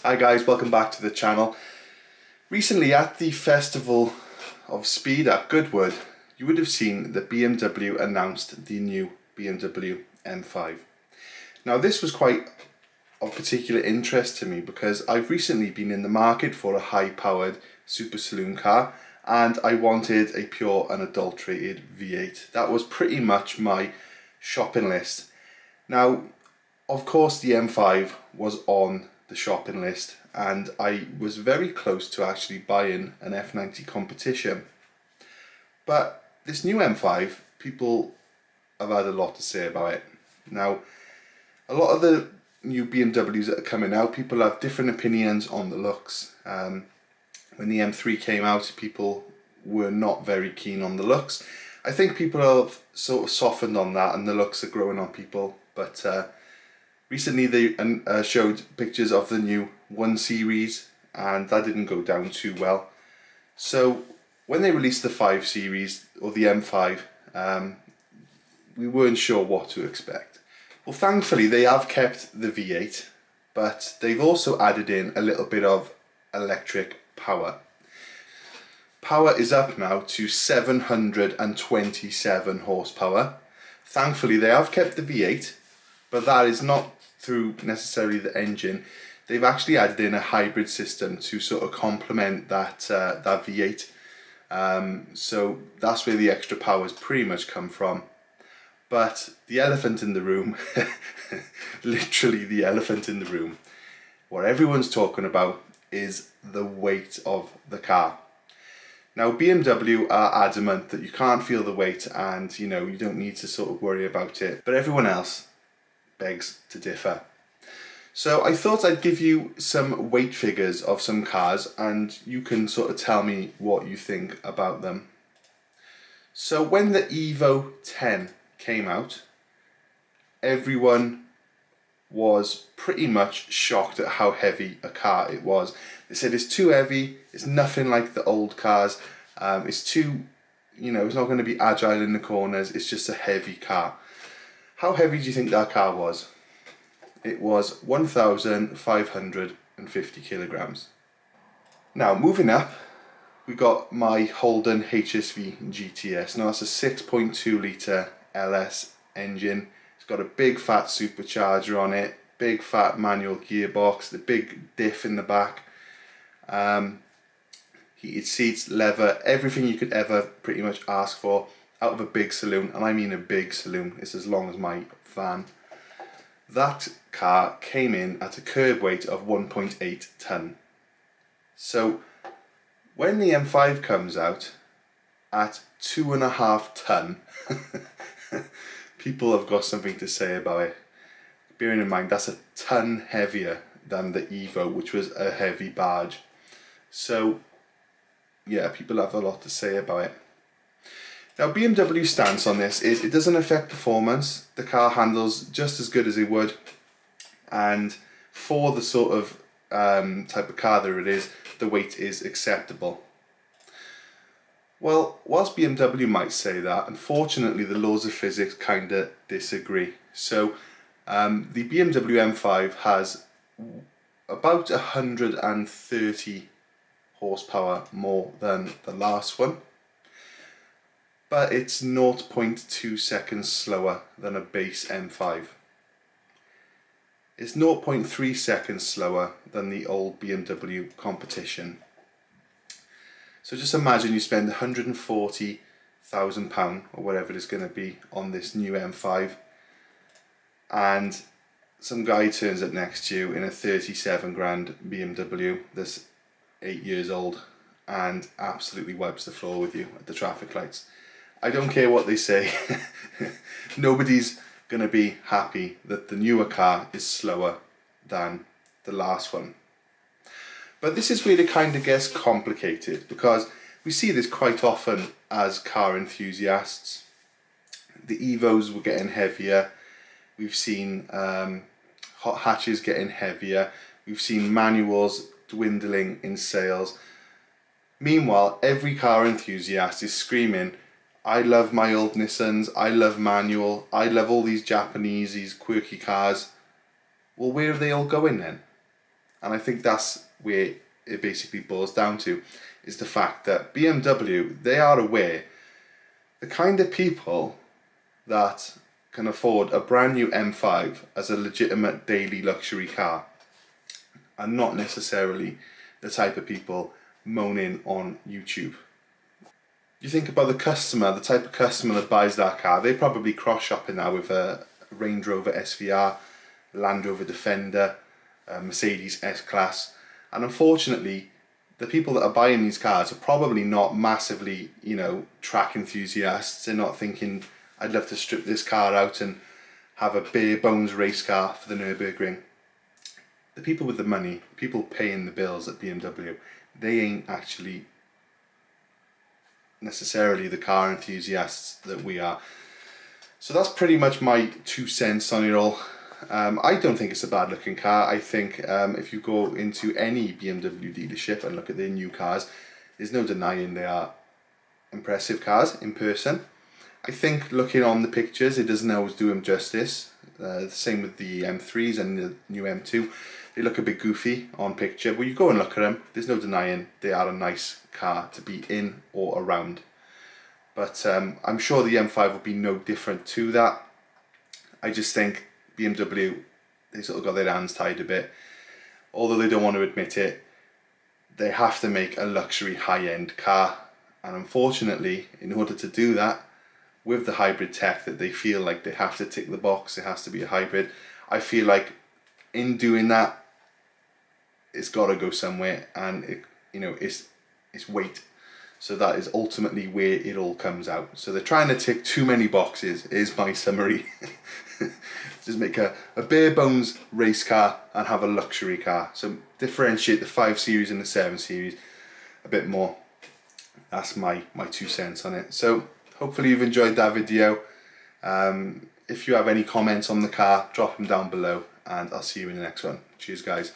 Hi guys, welcome back to the channel. Recently at the Festival of Speed at Goodwood, you would have seen that BMW announced the new BMW M5. Now this was quite of particular interest to me because I've recently been in the market for a high-powered super saloon car and I wanted a pure unadulterated V8. That was pretty much my shopping list. Now, of course the M5 was on the shopping list and I was very close to actually buying an F90 competition. But this new M5, people have had a lot to say about it. Now, a lot of the new BMWs that are coming out, people have different opinions on the looks. When the M3 came out, people were not very keen on the looks. I think people have sort of softened on that and the looks are growing on people. But recently they showed pictures of the new 1 Series and that didn't go down too well. So when they released the 5 Series, or the M5, we weren't sure what to expect. Well, thankfully they have kept the V8, but they've also added in a little bit of electric power. Power is up now to 727 horsepower. Thankfully they have kept the V8, but that is not through necessarily the engine. They've actually added in a hybrid system to sort of complement that that V8. So that's where the extra power has pretty much come from. But the elephant in the room, literally the elephant in the room, what everyone's talking about is the weight of the car. Now BMW are adamant that you can't feel the weight and you don't need to sort of worry about it, but everyone else begs to differ. So I thought I'd give you some weight figures of some cars and you can sort of tell me what you think about them. So when the Evo 10 came out, everyone was pretty much shocked at how heavy a car it was. They said it's too heavy, it's nothing like the old cars, it's too, it's not going to be agile in the corners, it's just a heavy car. How heavy do you think that car was? It was 1,550 kilograms. Now moving up, we got my Holden HSV GTS. Now that's a 6.2 litre LS engine. It's got a big fat supercharger on it, big fat manual gearbox, the big diff in the back, heated seats, leather, everything you could ever pretty much ask for out of a big saloon, and I mean a big saloon. It's as long as my van. That car came in at a curb weight of 1.8 tonne. So when the M5 comes out at 2.5 tonne, people have got something to say about it. Bearing in mind that's a tonne heavier than the Evo, which was a heavy barge. So yeah, people have a lot to say about it. Now BMW's stance on this is it doesn't affect performance. The car handles just as good as it would, and for the sort of type of car that it is, the weight is acceptable. Well, whilst BMW might say that, unfortunately the laws of physics kinda disagree. So the BMW M5 has about 130 horsepower more than the last one, but it's 0.2 seconds slower than a base M5. It's 0.3 seconds slower than the old BMW competition. So just imagine you spend £140,000 or whatever it is going to be on this new M5 and some guy turns up next to you in a 37 grand BMW that's 8 years old and absolutely wipes the floor with you at the traffic lights. I don't care what they say, nobody's going to be happy that the newer car is slower than the last one. But this is where it kind of gets complicated because we see this quite often as car enthusiasts. The Evos were getting heavier, we've seen hot hatches getting heavier, we've seen manuals dwindling in sales. Meanwhile, every car enthusiast is screaming, I love my old Nissans, I love manual, I love all these Japanese, these quirky cars. Well, where are they all going then? And I think that's where it basically boils down to, is the fact that BMW, they are aware the kind of people that can afford a brand new M5 as a legitimate daily luxury car are not necessarily the type of people moaning on YouTube. You think about the customer, the type of customer that buys that car, they probably cross shopping now with a Range Rover SVR, Land Rover Defender, Mercedes S-Class, and unfortunately the people that are buying these cars are probably not massively, you know, track enthusiasts. They're not thinking, I'd love to strip this car out and have a bare bones race car for the Nürburgring. The people with the money, people paying the bills at BMW, they ain't actually necessarily the car enthusiasts that we are. So that's pretty much my 2 cents on it all. I don't think it's a bad looking car. I think if you go into any BMW dealership and look at their new cars, there's no denying they are impressive cars in person. I think looking on the pictures, it doesn't always do them justice. The same with the M3s and the new M2. They look a bit goofy on picture, but you go and look at them, there's no denying they are a nice car to be in or around. But I'm sure the M5 will be no different to that. I just think BMW, they sort of got their hands tied a bit. Although they don't want to admit it, they have to make a luxury high-end car. And unfortunately, in order to do that, with the hybrid tech that they feel like they have to tick the box, it has to be a hybrid. I feel like in doing that, it's got to go somewhere, and it, you know, it's weight. So that is ultimately where it all comes out. So they're trying to tick too many boxes, is my summary. Just make a bare bones race car and have a luxury car. So differentiate the 5 Series and the 7 Series a bit more. That's my 2 cents on it. So hopefully you've enjoyed that video. If you have any comments on the car, drop them down below, and I'll see you in the next one. Cheers guys.